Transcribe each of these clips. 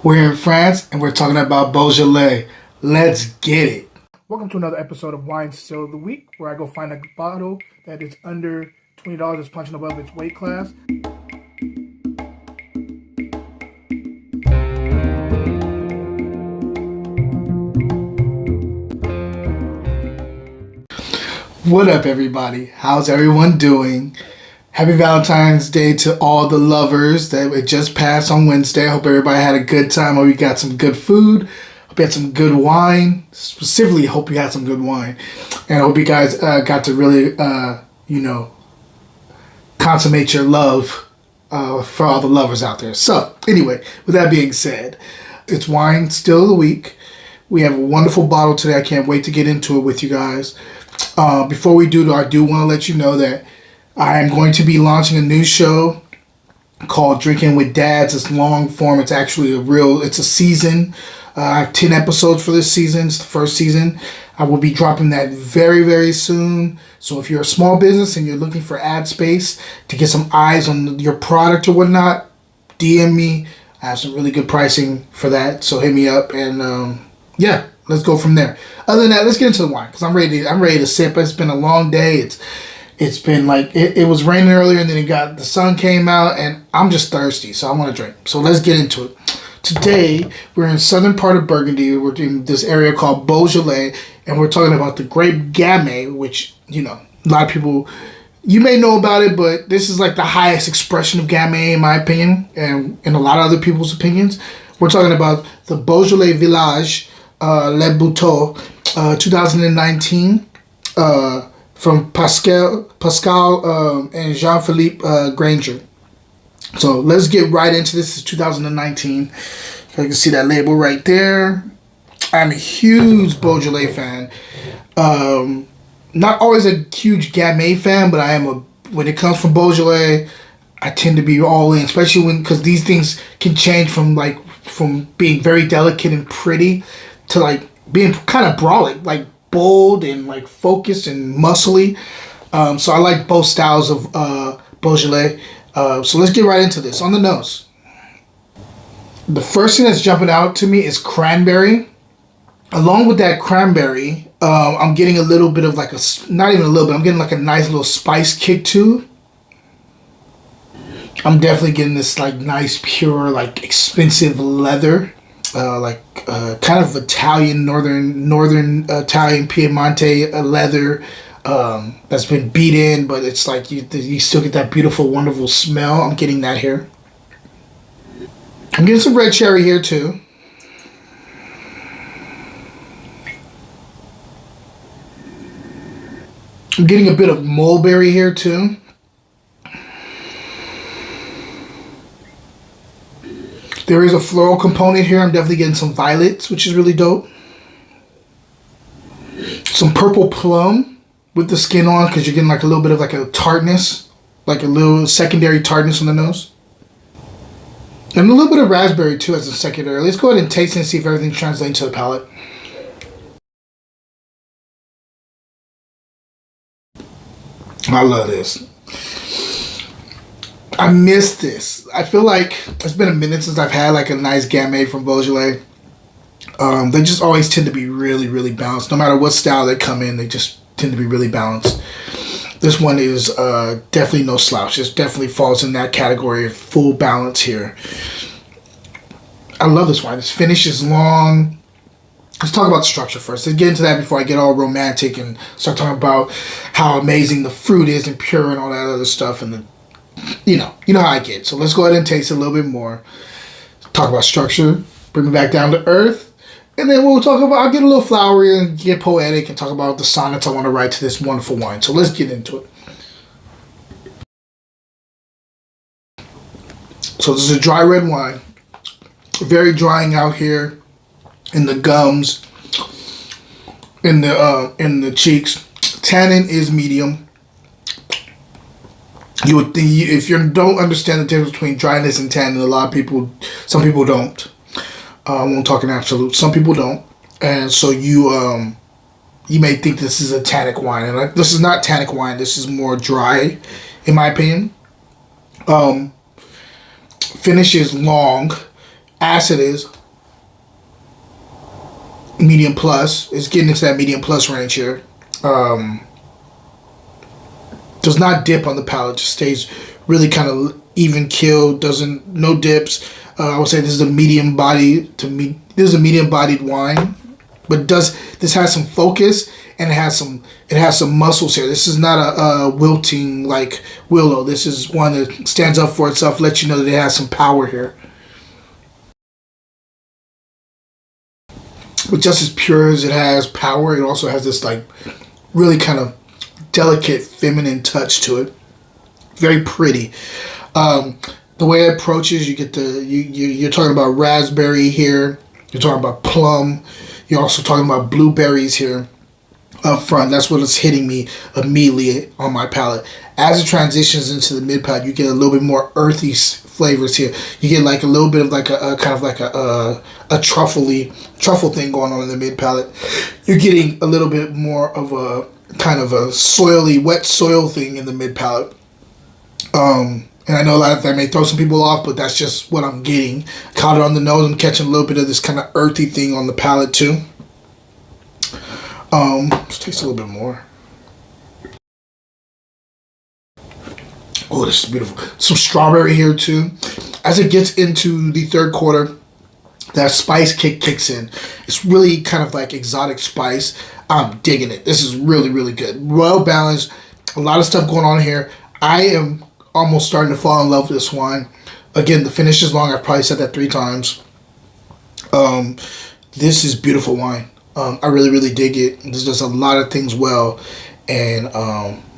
We're in France and we're talking about Beaujolais. Let's get it. Welcome to another episode of Wine Still of the Week, where I go find a bottle that is under $20, is punching above its weight class. What up, everybody? How's everyone doing? Happy Valentine's Day to all the lovers that it just passed on Wednesday. I hope everybody had a good time. Hope you got some good food. Hope you had some good wine. Specifically, hope you had some good wine. And I hope you guys got to really, consummate your love for all the lovers out there. So, anyway, with that being said, it's Wine Still of the Week. We have a wonderful bottle today. I can't wait to get into it with you guys. Before we do, I do want to let you know that I am going to be launching a new show called Drinking with Dads. It's long form. It's actually it's a season. I have 10 episodes for this season. It's the first season. I will be dropping that very, very soon. So if you're a small business and you're looking for ad space to get some eyes on your product or whatnot, DM me. I have some really good pricing for that. So hit me up and let's go from there. Other than that, let's get into the wine because I'm ready to sip. It's been a long day. It's been like it was raining earlier and then the sun came out and I'm just thirsty, so I want to drink. So let's get into it. Today we're in southern part of Burgundy. We're in this area called Beaujolais and we're talking about the grape Gamay, which a lot of people you may know about it, but this is like the highest expression of Gamay in my opinion and in a lot of other people's opinions. We're talking about the Beaujolais Village Le Bouteau 2019 from Pascal and Jean-Philippe Granger. So let's get right into this. It's 2019. So you can see that label right there. I'm a huge Beaujolais fan. Not always a huge Gamay fan, but when it comes from Beaujolais, I tend to be all in, especially because these things can change from being very delicate and pretty to like being kind of brawling, like bold and like focused and muscly. So I like both styles of Beaujolais. So let's get right into this. On the nose, the first thing that's jumping out to me is cranberry. Along with that cranberry, I'm getting a little bit of like not even a little bit, I'm getting like a nice little spice kick too. I'm definitely getting this like nice, pure, like expensive leather. Kind of Italian, northern Italian Piemonte leather that's been beat in, but it's like you still get that beautiful, wonderful smell. I'm getting that here. I'm getting some red cherry here too. I'm getting a bit of mulberry here too. There is a floral component here. I'm definitely getting some violets, which is really dope. Some purple plum with the skin on because you're getting like a little bit of like a tartness, like a little secondary tartness on the nose. And a little bit of raspberry too as a secondary. Let's go ahead and taste it and see if everything translates to the palate. I love this. I miss this. I feel like it's been a minute since I've had like a nice Gamay from Beaujolais. They just always tend to be really, really balanced. No matter what style they come in, they just tend to be really balanced. This one is definitely no slouch. It definitely falls in that category of full balance here. I love this wine. This finish is long. Let's talk about the structure first. Let's get into that before I get all romantic and start talking about how amazing the fruit is and pure and all that other stuff and you know how I get. So let's go ahead and taste it a little bit more. Talk about structure. Bring me back down to earth. And then I'll get a little flowery and get poetic and talk about the sonnets I want to write to this wonderful wine. So let's get into it. So this is a dry red wine. Very drying out here in the gums, in the cheeks. Tannin is medium. You would think if you don't understand the difference between dryness and tannin, some people don't. I won't talk in absolute. Some people don't, and so you may think this is a tannic wine, and this is not tannic wine. This is more dry, in my opinion. Finish is long. Acid is medium plus. It's getting into that medium plus range here. Does not dip on the palate. Just stays really kind of even keel. Doesn't, no dips. I would say this is a medium body to me. This is a medium bodied wine, but this has some focus and it has some muscles here. This is not a wilting like willow. This is one that stands up for itself. Lets you know that it has some power here. But just as pure as it has power, it also has this like really kind of delicate feminine touch to it. Very pretty. The way it approaches, you get you're talking about raspberry here. You're talking about plum. You're also talking about blueberries here up front. That's what is hitting me immediately on my palate. As it transitions into the mid palate, you get a little bit more earthy flavors here. You get like a little bit of like a kind of like a truffle thing going on in the mid palate. You're getting a little bit more of a kind of a soily, wet soil thing in the mid palate. And I know that may throw some people off, but that's just what I'm getting. Caught it on the nose. I'm catching a little bit of this kind of earthy thing on the palate too. Let's taste a little bit more. Oh, this is beautiful. Some strawberry here too. As it gets into the third quarter, that spice kicks in. It's really kind of like exotic spice. I'm digging it. This is really, really good. Well balanced. A lot of stuff going on here. I am almost starting to fall in love with this wine. Again, the finish is long. I've probably said that 3 times. This is beautiful wine. I really, really dig it. This does a lot of things well. And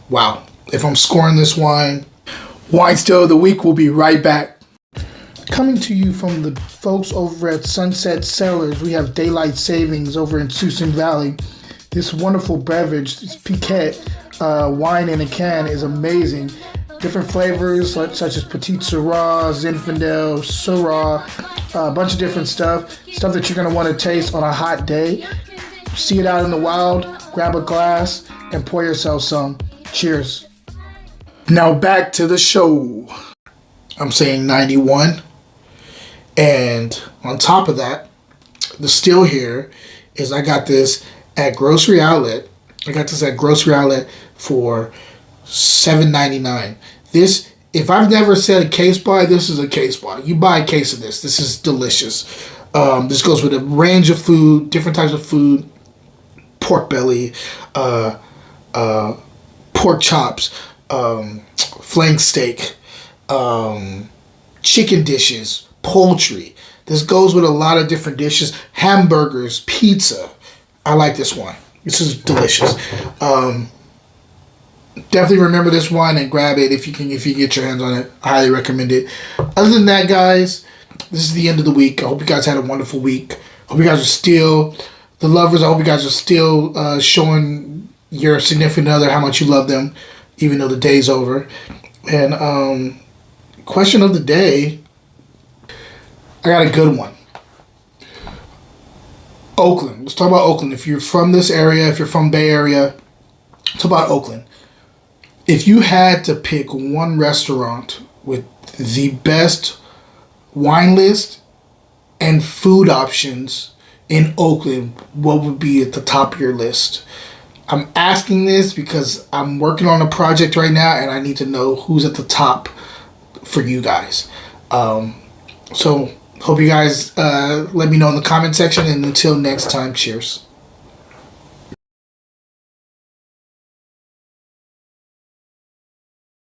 wow. If I'm scoring this wine Still of the Week will be right back. Coming to you from the folks over at Sunset Cellars, we have Daylight Savings over in Susan Valley. This wonderful beverage, this Piquette wine in a can, is amazing. Different flavors such as Petite Syrah, Zinfandel, Syrah, a bunch of different stuff that you're going to want to taste on a hot day. See it out in the wild, grab a glass, and pour yourself some. Cheers. Now back to the show. I'm saying 91. And on top of that, the still here is I got this at Grocery Outlet. I got this at Grocery Outlet for $7.99. This, if I've never said a case buy, this is a case buy. You buy a case of this. This is delicious. This goes with a range of food, different types of food, pork belly, pork chops, flank steak, chicken dishes, poultry. This goes with a lot of different dishes, hamburgers, pizza. I like this wine. This is delicious. Definitely remember this wine and grab it if you get your hands on it. I highly recommend it. Other than that, guys, this is the end of the week. I hope you guys had a wonderful week. Hope you guys are still the lovers. I hope you guys are still showing your significant other how much you love them, even though the day's over. And question of the day, I got a good one. Oakland. Let's talk about Oakland. If you're from this area, if you're from Bay Area, let's talk about Oakland. If you had to pick one restaurant with the best wine list and food options in Oakland, what would be at the top of your list? I'm asking this because I'm working on a project right now and I need to know who's at the top for you guys. So hope you guys let me know in the comment section, and until next time, cheers.